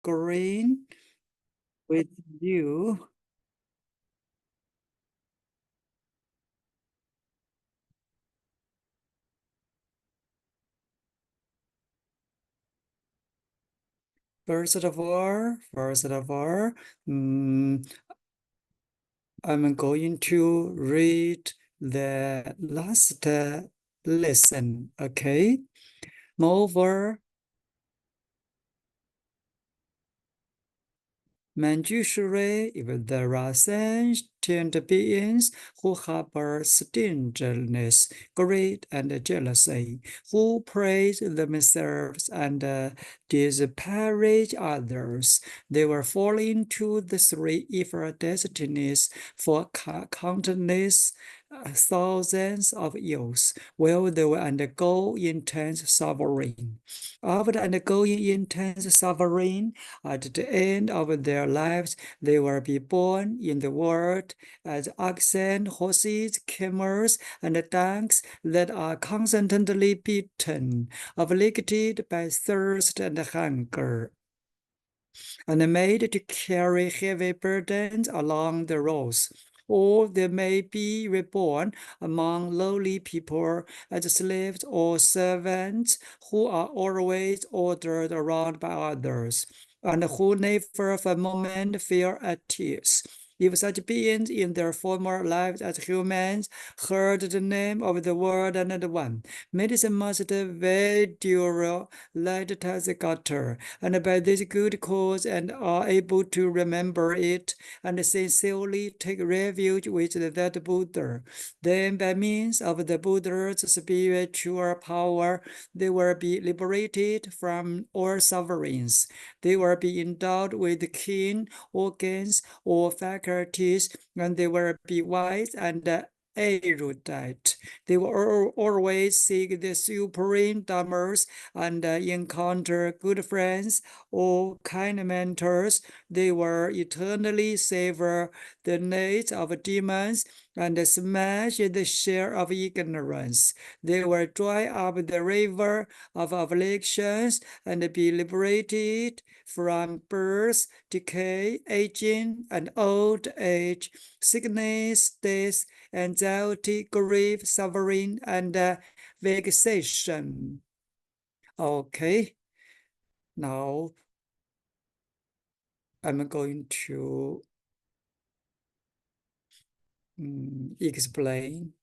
green with you. First of all, I'm going to read the last lesson, okay? Moreover, Manjushri, if there are sentient beings who harbor stinginess, greed, and jealousy, who praise themselves and disparage others, they will fall into the three evil destinies for countless thousands of years, where they will undergo intense suffering. After undergoing intense suffering, at the end of their lives, they will be born in the world as oxen, horses, camels, and donkeys that are constantly beaten, afflicted by thirst and hunger, and made to carry heavy burdens along the roads. Or they may be reborn among lowly people as slaves or servants who are always ordered around by others, and who never for a moment feel at ease. If such beings in their former lives as humans heard the name of the word another one, medicine master Vaidurya led Tathagata, and by this good cause and are able to remember it and sincerely take refuge with that Buddha, then by means of the Buddha's spiritual power, they will be liberated from all sufferings. They will be endowed with keen organs or faculties, and they will be wise and erudite. They will always seek the supreme dharmas and encounter good friends or kind mentors. They will eternally savor the needs of demons and smash the shell of ignorance. They will dry up the river of afflictions and be liberated from birth, decay, aging, and old age, sickness, death, anxiety, grief, suffering, and vexation. Okay, now I'm going to explain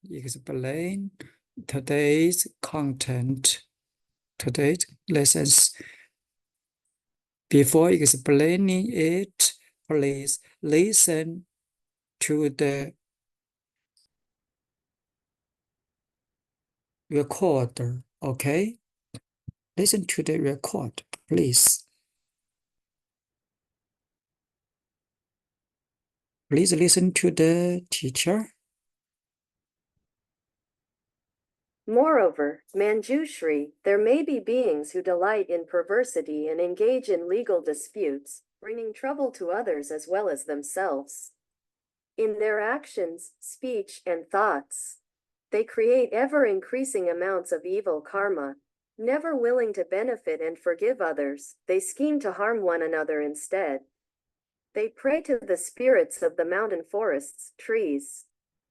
today's content, today's lessons. Before explaining it, please listen to the recorder, okay? Listen to the record, please. Please listen to the teacher. Moreover, Manjushri, there may be beings who delight in perversity and engage in legal disputes, bringing trouble to others as well as themselves. In their actions, speech, and thoughts, they create ever-increasing amounts of evil karma. Never willing to benefit and forgive others, they scheme to harm one another instead. They pray to the spirits of the mountain forests, trees,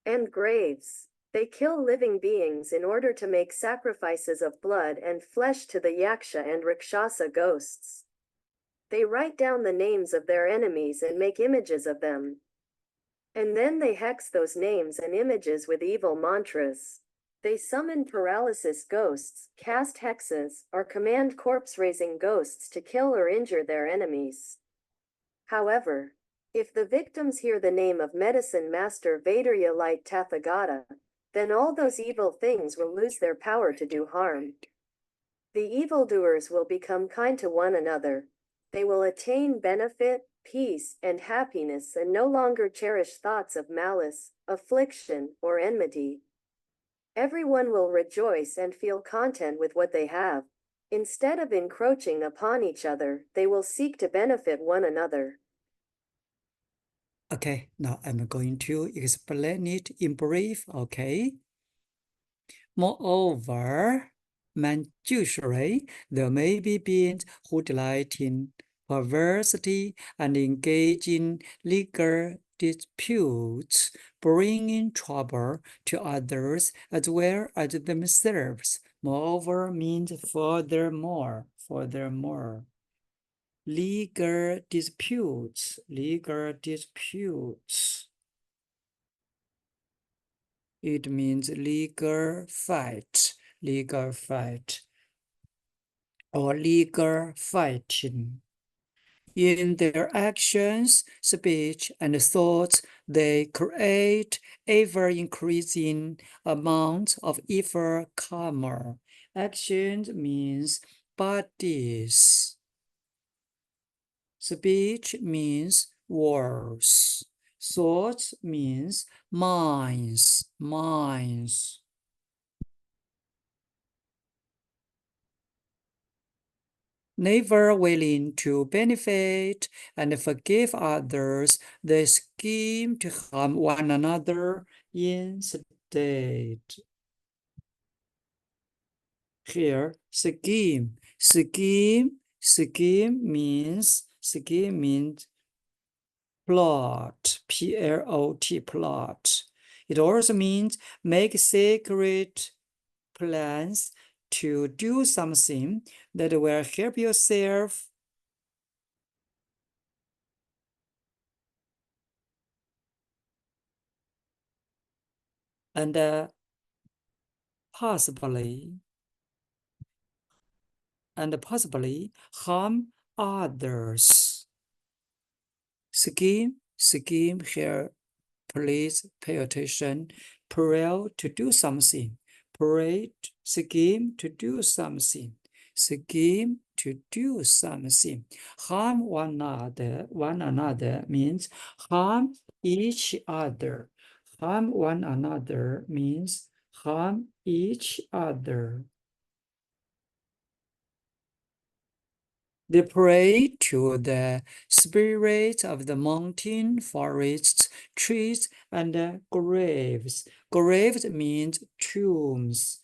and graves. They kill living beings in order to make sacrifices of blood and flesh to the yaksha and rakshasa ghosts. They write down the names of their enemies and make images of them. And then they hex those names and images with evil mantras. They summon paralysis ghosts, cast hexes, or command corpse-raising ghosts to kill or injure their enemies. However, if the victims hear the name of medicine master Vaidurya like Tathagata, then all those evil things will lose their power to do harm. The evildoers will become kind to one another. They will attain benefit, peace, and happiness and no longer cherish thoughts of malice, affliction, or enmity. Everyone will rejoice and feel content with what they have. Instead of encroaching upon each other, they will seek to benefit one another. Okay, now I'm going to explain it in brief, okay? Moreover, Manjushri, there may be beings who delight in perversity, and engage in legal disputes, bringing trouble to others as well as themselves. Moreover means furthermore. Legal disputes. It means legal fight, or legal fighting. In their actions, speech, and thoughts, they create ever-increasing amounts of evil karma. Actions means bodies. Speech means words. Thoughts means minds. Never willing to benefit and forgive others, they scheme to harm one another instead. Here, scheme means plot, P-L-O-T, plot. It also means make secret plans to do something that will help yourself and possibly harm others. Scheme here, please pay attention. Pray to do something. Scheme to do something. Harm one another means harm each other. Harm one another means harm each other. They pray to the spirits of the mountain, forests, trees, and graves. Graves means tombs.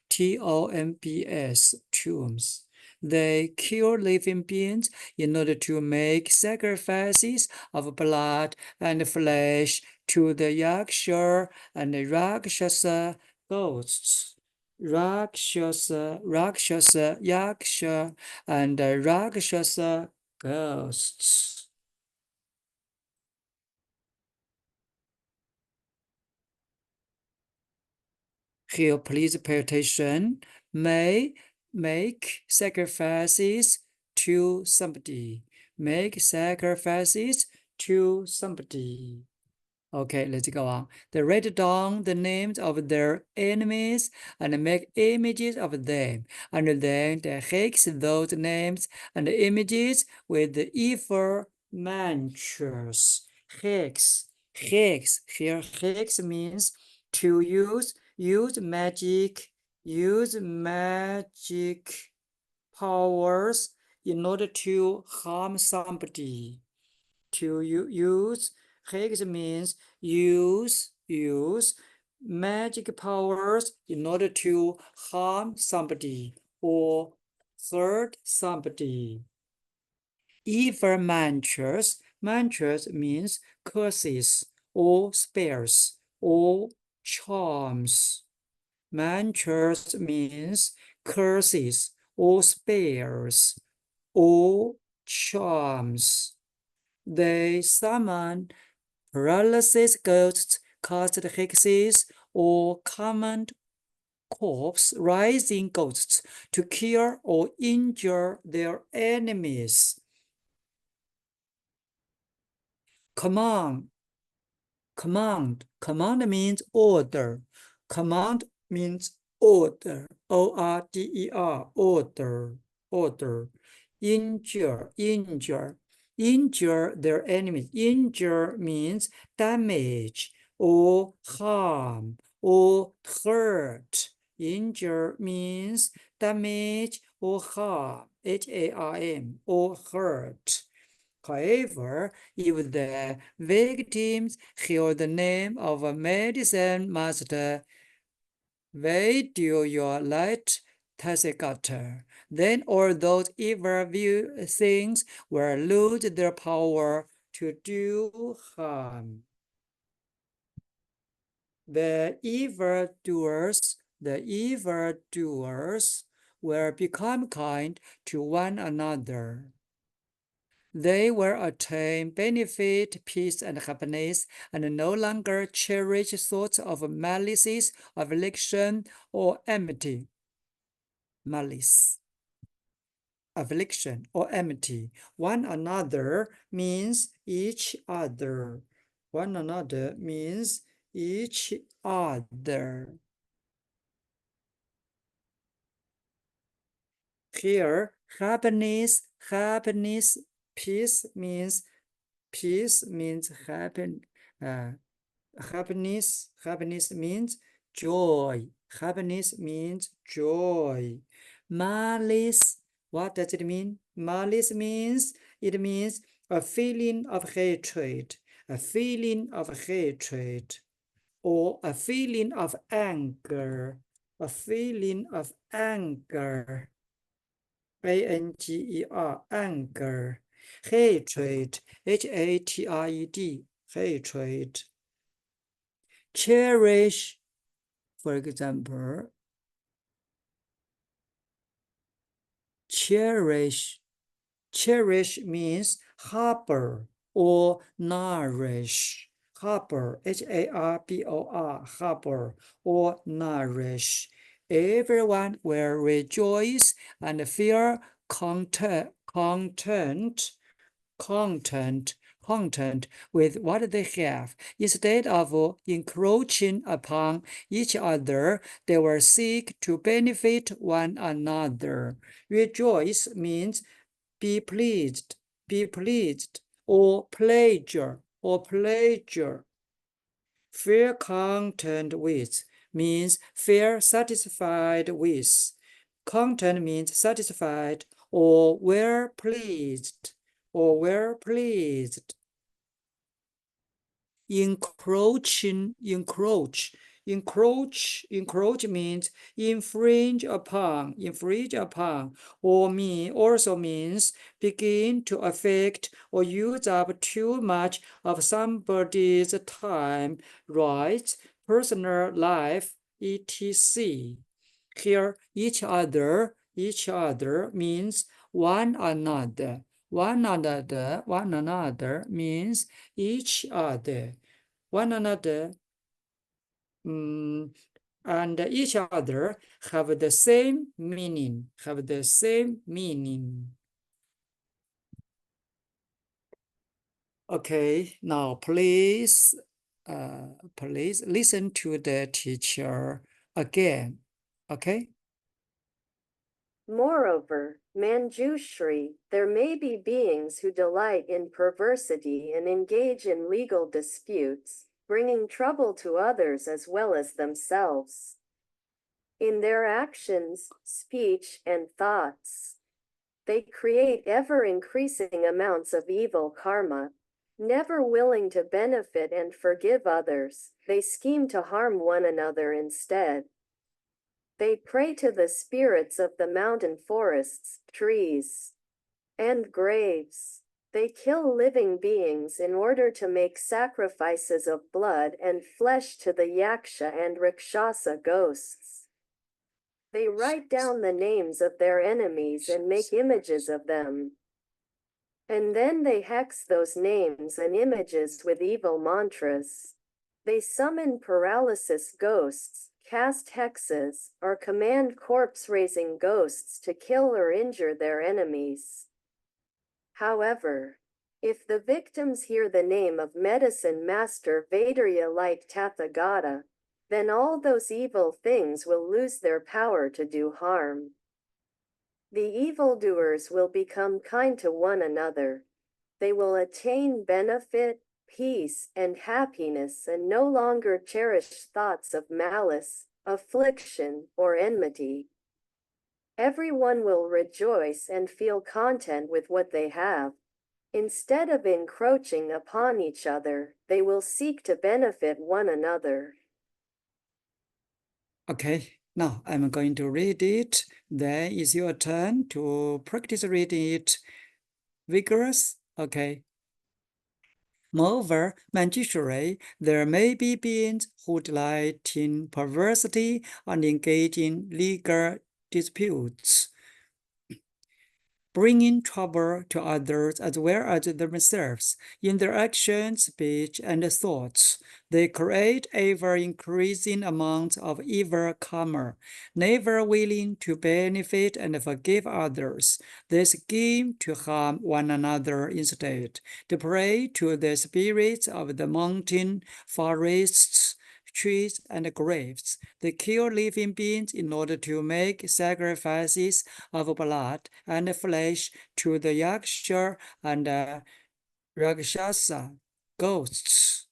T-O-M-B-S, tombs. They kill living beings in order to make sacrifices of blood and flesh to the yaksha and rakshasa ghosts. Rakshasa, yaksha, and rakshasa ghosts. Here, please pay attention. May make sacrifices to somebody. Okay, let's go on. They write down the names of their enemies and make images of them, and then they hex those names and images with the evil mantras. Hex. Here, hex means to use magic powers in order to harm somebody. To use hex means use magic powers in order to harm somebody or hurt somebody. Evil mantras means curses or spells or charms. Mantras means curses or spells or charms. They summon paralysis ghosts, cast hexes, or command corpse rising ghosts to kill or injure their enemies. Command means order. Command means order. O-R-D-E-R, order. Injure their enemies. Injure means damage or harm or hurt. Injure means damage or harm, H-A-R-M, or hurt. However, if the victims hear the name of a medicine master, Vaidurya, Tathagata, then all those evil things will lose their power to do harm. The evildoers will become kind to one another. They will attain benefit, peace, and happiness, and no longer cherish thoughts of malice, affliction, or enmity. Malice, affliction, or enmity. One another means each other. One another means each other. Here, happiness, peace means happen. Happiness means joy. Happiness means joy. Malice, what does it mean? Malice means a feeling of hatred, a feeling of hatred, or a feeling of anger, a feeling of anger. anger, anger, hatred, hatred, hatred. Cherish, for example, cherish. Cherish means harbor or nourish. Harbor, Harbor, harbor or nourish. Everyone will rejoice and feel content with what they have. Instead of encroaching upon each other, they will seek to benefit one another. Rejoice means be pleased, or pleasure, Feel content with means feel satisfied with. Content means satisfied or well pleased, Encroaching, encroach means infringe upon, or also means begin to affect or use up too much of somebody's time, rights, personal life, etc. Here, each other means one another. One another means each other. One another and each other have the same meaning. Okay, now please listen to the teacher again. Okay. Moreover, Manjushri, there may be beings who delight in perversity and engage in legal disputes, bringing trouble to others as well as themselves. In their actions, speech, and thoughts, they create ever-increasing amounts of evil karma. Never willing to benefit and forgive others, they scheme to harm one another instead. They pray to the spirits of the mountain forests, trees, and graves. They kill living beings in order to make sacrifices of blood and flesh to the yaksha and rakshasa ghosts. They write down the names of their enemies and make images of them. And then they hex those names and images with evil mantras. They summon paralysis ghosts, cast hexes, or command corpse-raising ghosts to kill or injure their enemies. However, if the victims hear the name of medicine master Vaidurya like Tathagata, then all those evil things will lose their power to do harm. The evildoers will become kind to one another. They will attain benefit, peace, and happiness and no longer cherish thoughts of malice, affliction, or enmity. Everyone will rejoice and feel content with what they have. Instead of encroaching upon each other, they will seek to benefit one another. Okay, Now I'm going to read it. Then it's your turn to practice reading it vigorous. Okay. Moreover, Manjushri, there may be beings who delight in perversity and engage in legal disputes, bringing trouble to others as well as themselves. In their actions, speech, and thoughts, they create ever-increasing amounts of evil karma, never willing to benefit and forgive others. They scheme to harm one another instead, to pray to the spirits of the mountain, forests, trees, and graves. They kill living beings in order to make sacrifices of blood and flesh to the yaksha and rakshasa, ghosts.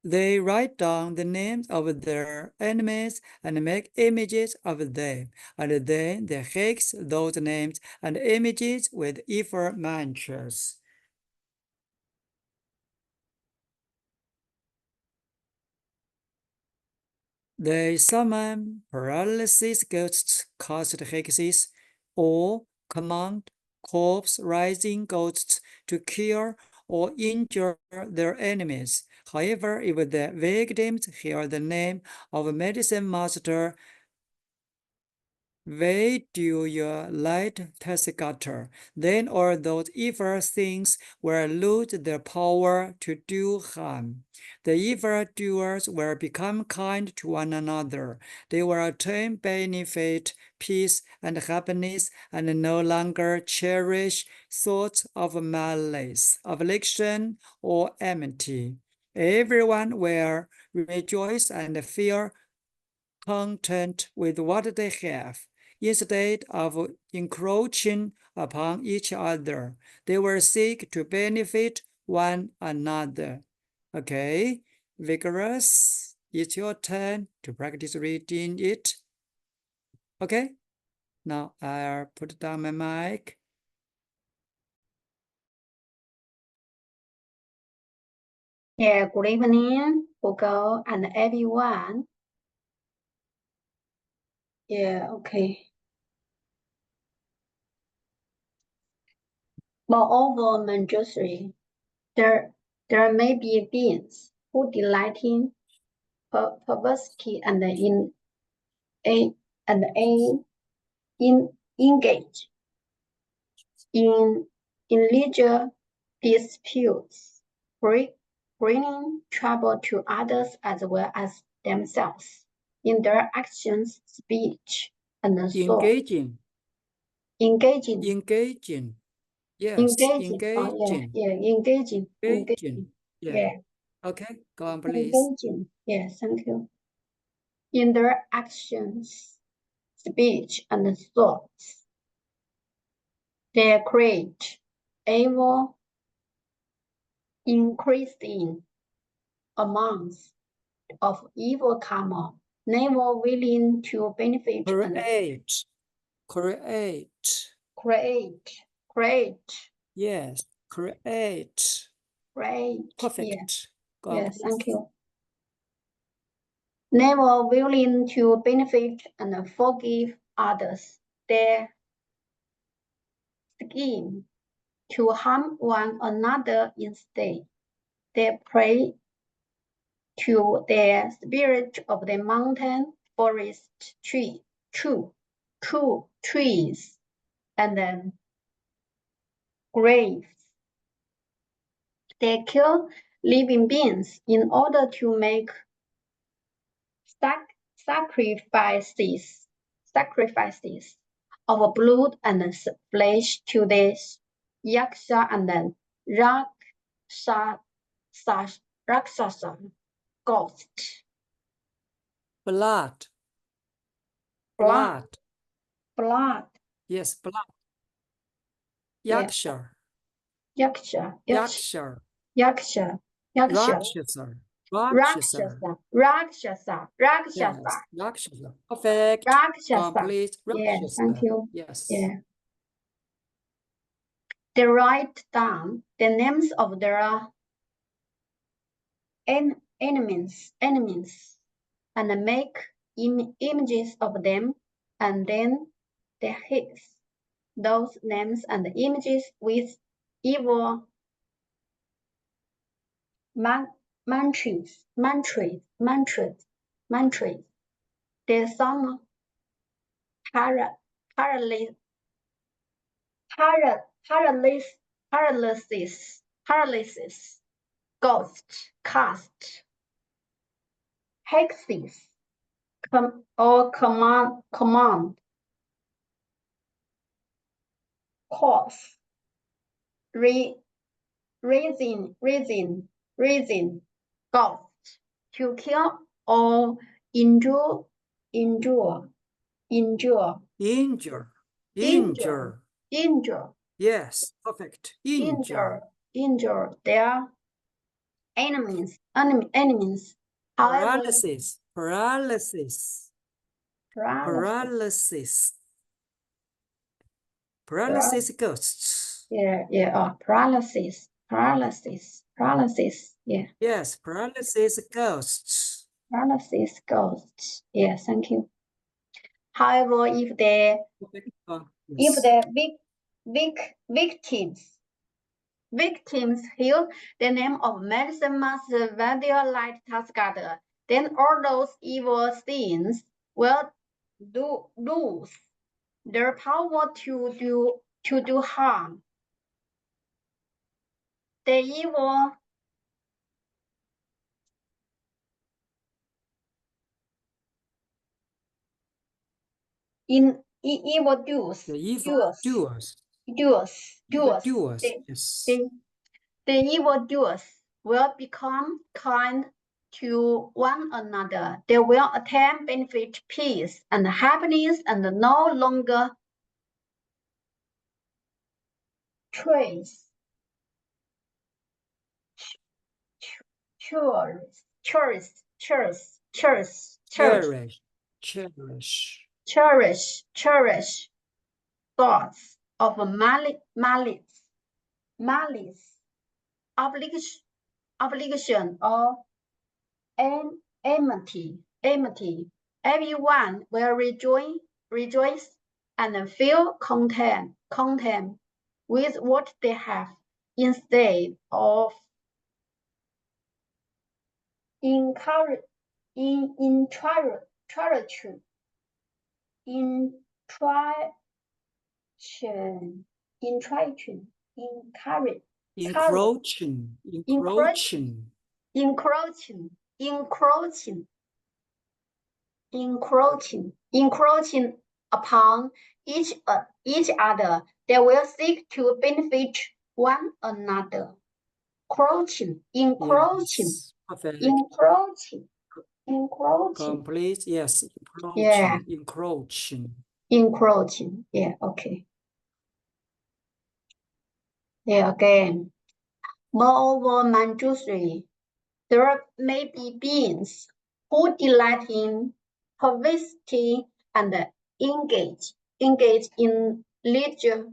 They write down the names of their enemies and make images of them, and then they hex those names and images with evil mantras. They summon paralysis ghosts caused hexes, or command corpse rising ghosts to kill or injure their enemies. However, if the victims hear the name of medicine master Vaidurya light Tathagata, then all those evil things will lose their power to do harm. The evildoers will become kind to one another. They will attain benefit, peace, and happiness, and no longer cherish thoughts of malice, affliction, or enmity. Everyone will rejoice and feel content with what they have. Instead of encroaching upon each other, they will seek to benefit one another. Okay, vigorous. It's your turn to practice reading it. Okay, now I'll put down my mic. Yeah, good evening, Google and everyone. Yeah, okay. Moreover, Manjushri, there may be beings who delight in perversity and engage in legal disputes, bringing trouble to others as well as themselves in their actions, speech, and thought. Engaging. Yes, Engaging. Oh, yeah, engaging. Yeah. Okay, go on, please. Engaging. Yeah, thank you. In their actions, speech, and thoughts, they create evil, increasing amounts of evil karma, never willing to benefit create. Yes, create. Perfect. Yeah. Yes, thank you. Never willing to benefit and forgive others. They scheme to harm one another instead. They pray to the spirit of the mountain, forest, trees, and then graves. They kill living beings in order to make sacrifices of blood and flesh to the yaksha and then rakshasa, ghost. Blood. Yes, blood. Yaksha. Yaksha. Rakshasa. Yes, rakshasa. Perfect. Complete. Yeah, thank you. Yes. Yeah. They write down the names of their enemies and make images of them, and then they hex those names and images with evil mantras. They summon paralysis, ghosts, cast, hexes, command, cause, reason, ghost, to kill or injure, Yes, perfect. Injure. their enemies. However, Paralysis. paralysis. Paralysis ghosts. Paralysis. Yeah, Yes, paralysis ghosts. paralysis ghosts. Yeah, thank you. However, if the Yes. victims hear the name of medicine master Vaidurya like Tathagata, then all those evil things will lose their power to do harm. The evil evildoers. The evildoers. Yes. The evildoers will become kind to one another. They will attain benefit, peace, and happiness, and no longer cherish thoughts of malice, affliction, or enmity. Everyone will rejoice and feel content with what they have, instead of encouraging encroaching upon each other. They will seek to benefit one another. Encroaching. Complete, yes. Yeah. Encroaching. Yeah, okay. Yeah, again. Moreover, Manjushri, there may be beings who delight in perversity and engage in religious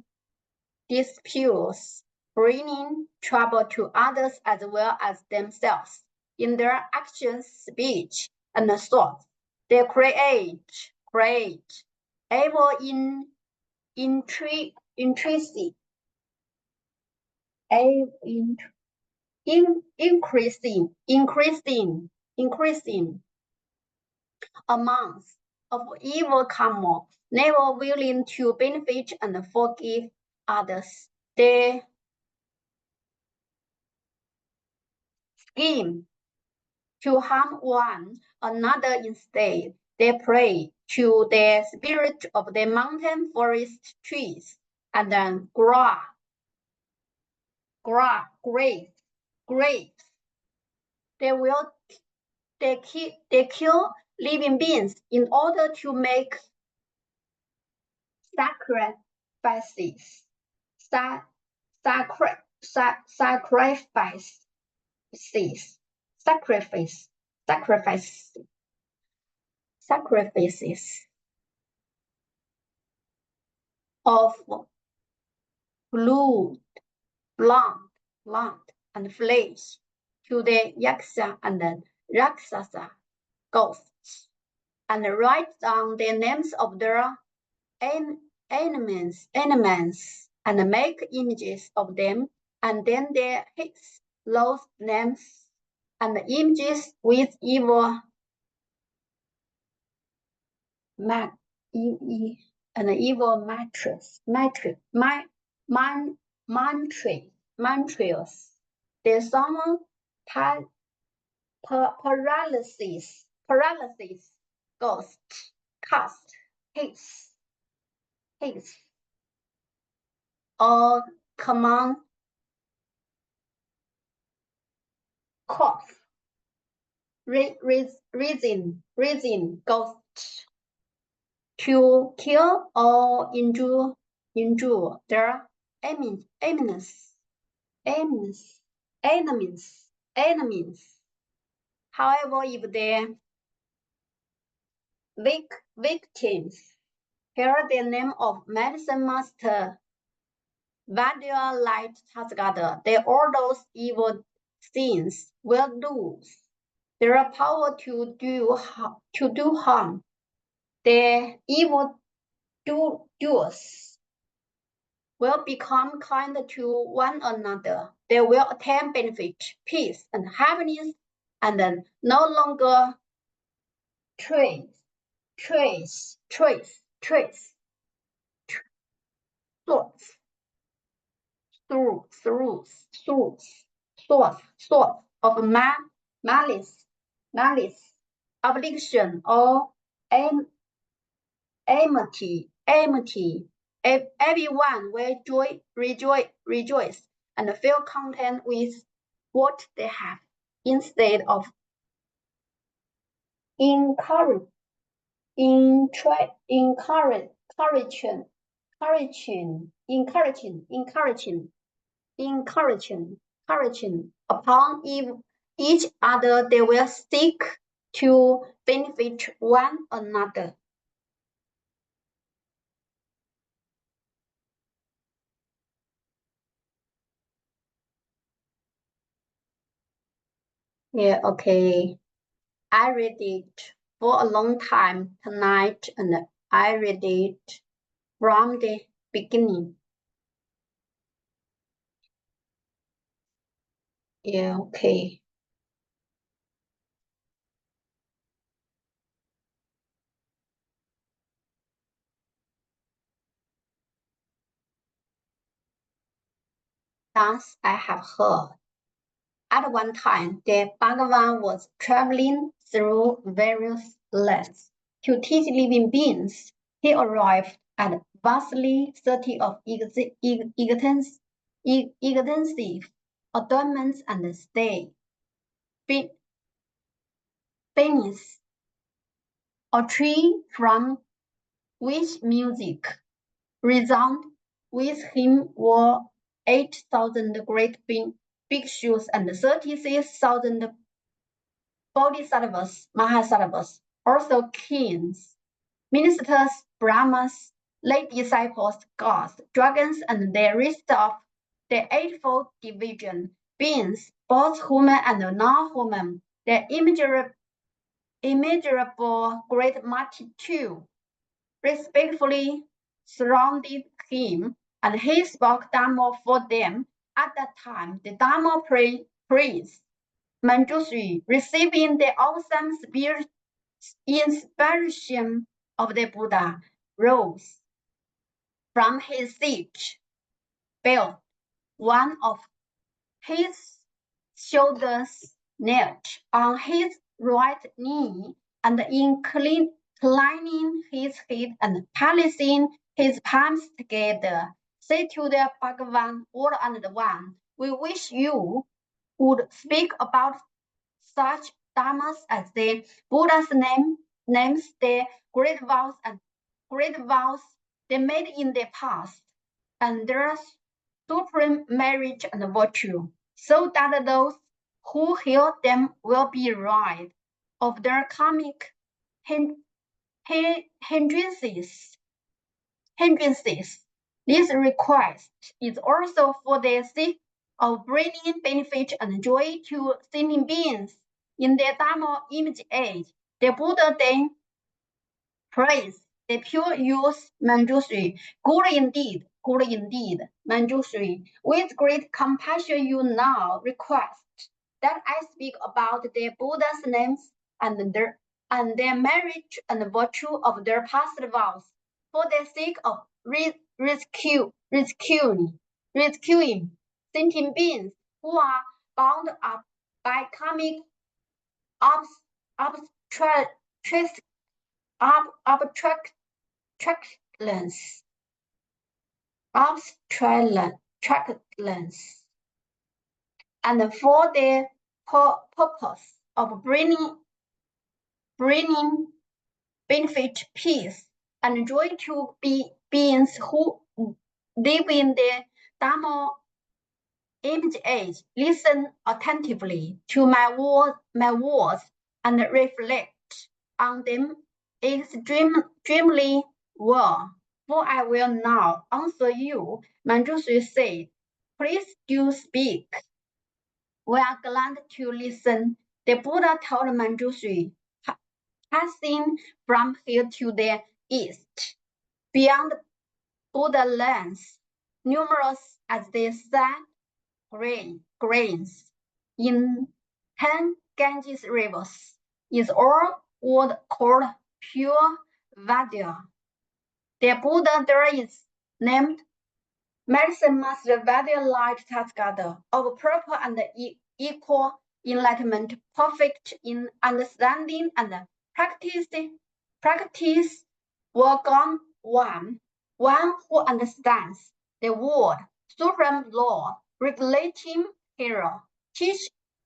disputes, bringing trouble to others as well as themselves. In their actions, speech, and thoughts, they create evil intrinsic, increasing amounts of evil karma, never willing to benefit and forgive others. They scheme to harm one another instead. They pray to the spirit of the mountain, forest, trees, and then graves. They kill living beings in order to make sacrifices. Sacrifices of blood, and flesh to the yaksha and the rakshasa ghosts. and write down the names of their enemies, and make images of them, and then they hex those names and images with evil mantras. They summon paralysis, ghost, cast, hexes, or command cough, reason, ghost, to kill or injure their enemies. However, if the victims hear the name of medicine master Vaidurya Tathagata, all those evil things will lose their power to do harm. The evildoers will become kind to one another. They will attain benefit, peace, and happiness, and then no longer trace thoughts of malice, affliction, or enmity. Everyone will rejoice and feel content with what they have, instead of encouraging upon each other. They will seek to benefit one another. Yeah, okay. I read it for a long time tonight, and I read it from the beginning. Yeah, okay. Thus I have heard. At one time, the Bhagavan was traveling through various lands to teach living beings. He arrived at a vastly city of extensive adornments and stay. Beneath a tree from which music resounded with him were 8,000 great bhikshus and 36,000 bodhisattvas, mahasattvas, also kings, ministers, brahmas, lay disciples, gods, dragons, and the rest of the eightfold division, beings, both human and non-human, the immeasurable great multitude, respectfully surrounded him, and he spoke Dharma for them. At that time, the Dharma prince, Manjushri, receiving the awesome inspiration of the Buddha, rose from his seat, felt one of his shoulders, knelt on his right knee, and inclining his head and placing his palms together, said to the Bhagavan, all and one, we wish you would speak about such dharmas as the Buddha's names, the great vows they made in the past, and their supreme merit and virtue, so that those who hear them will be rid of their karmic hindrances. This request is also for the sake of bringing benefit and joy to sentient beings. In the Dharma image age, the Buddha then Praise the pure youth Manjushri. Good indeed, Manjushri. With great compassion you now request that I speak about the Buddha's names and their merit and virtue of their past vows, for the sake of rescuing sentient beings who are bound up by karmic abstractness, and for the purpose of bringing benefit, peace, and joy to beings who live in the Dharma image age. Listen attentively to my words and reflect on them extremely well, for I will now answer you. Manjushri said, please do speak. We are glad to listen. The Buddha told Manjushri, passing from here to the east, beyond Buddha lands, numerous as the sand grains in 10 Ganges rivers, is all what called pure Vaidurya. The Buddha there is named Medicine Master Vaidurya Light Tathagata, of proper and equal enlightenment, perfect in understanding and practice Wagon one who understands the word, supreme law, regulating hero,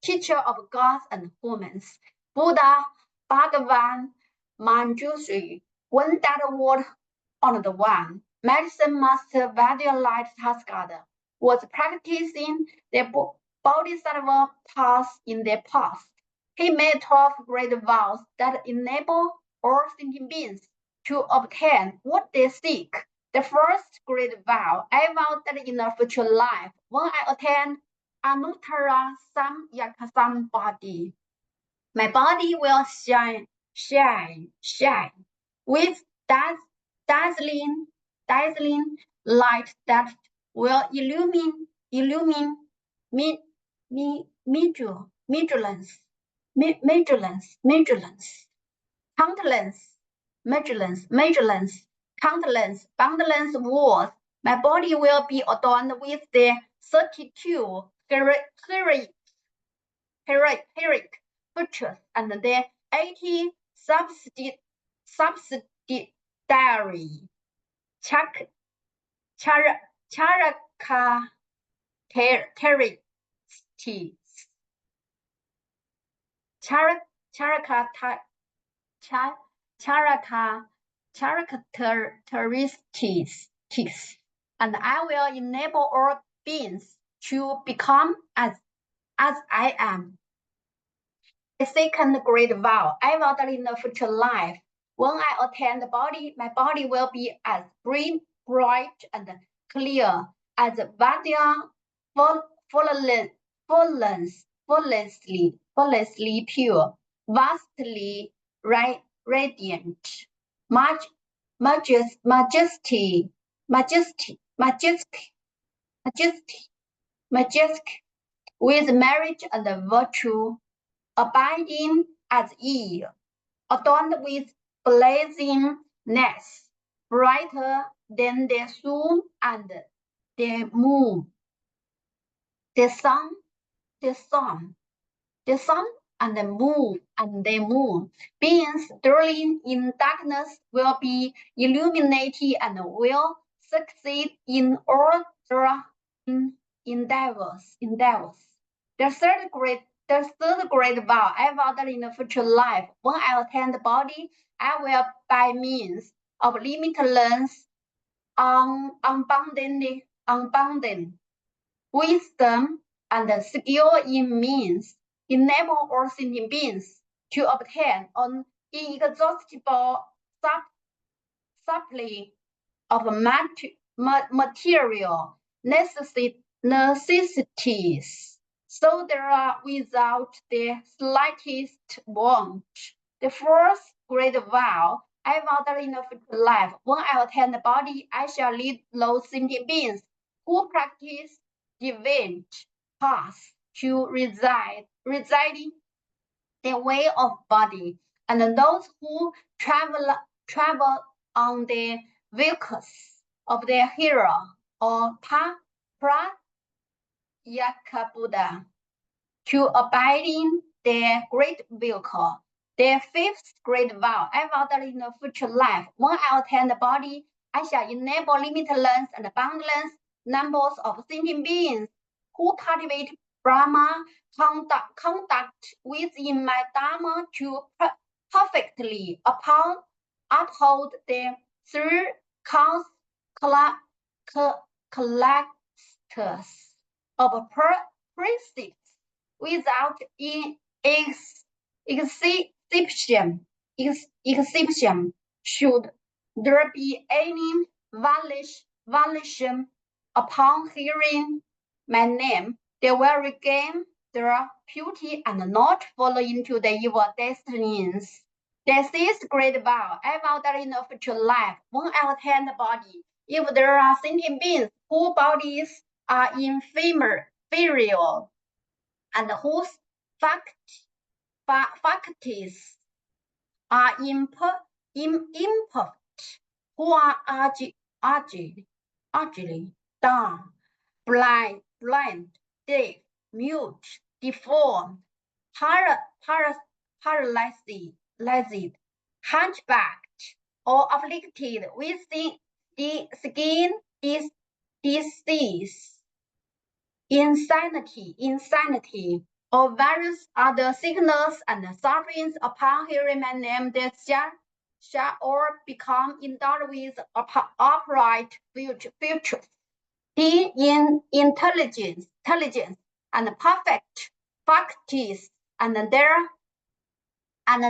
teacher of gods and humans, Buddha, Bhagavan, Manjushri. When that word on the one, medicine master Vaidurya Light Tathagata was practicing the Bodhisattva path in the past. He made 12 great vows that enable all thinking beings to obtain what they seek. The first great vow, I vow that in a future life, when I attain another some yaksha body, my body will shine with dazzling light that will illumine boundless walls. My body will be adorned with the 32 heroic virtues and the 80 subsidiary characteristics, and I will enable all beings to become as I am. The second great vow, I vow that in the future life, when I attain the body, my body will be as bright and clear as Vaidurya, flawlessly pure, vastly radiant, majestic, with merit and virtue, abiding as eve, adorned with blazingness, brighter than the sun and the moon, the sun and the moon. Beings dwelling in darkness will be illuminated and will succeed in all their endeavors. The third great vow, I vow that in the future life, when I attain the body, I will, by means of limitless, unbounded wisdom and skill in means, enable all thinking beings to obtain an inexhaustible supply of material necessities, so they are without the slightest want. The fourth great vow, I vow in a future life, when I attain the body, I shall lead those sentient beings who practice divine paths to residing the way of body, and those who travel on the vehicles of their hero or Buddha to abide in the great vehicle. The fifth great vow, I vow that in the future life, when I attain the body, I shall enable limitless and boundless numbers of sentient beings who cultivate Brahma conduct within my Dharma to perfectly uphold the three collectors of precepts without exception. Should there be any violation upon hearing my name, they will regain their purity and not fall into the evil destinies. The sixth great vow, I vow that in the future life, when I attain the body, if there are sentient beings whose bodies are inferior and whose faculties are imperfect, who are ugly, dumb, blind, deaf, mute, deformed, paralyzed, hunchbacked, or afflicted with skin disease, insanity, or various other sickness and sufferings upon hearing my name, they shall all become endowed with upright futures. In intelligence and perfect faculties, and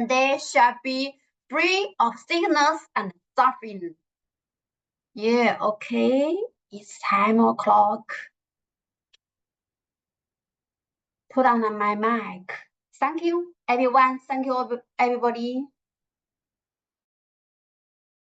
they shall be free of sickness and suffering. Yeah, okay. It's time o'clock. Put on my mic. Thank you, everyone. Thank you, everybody.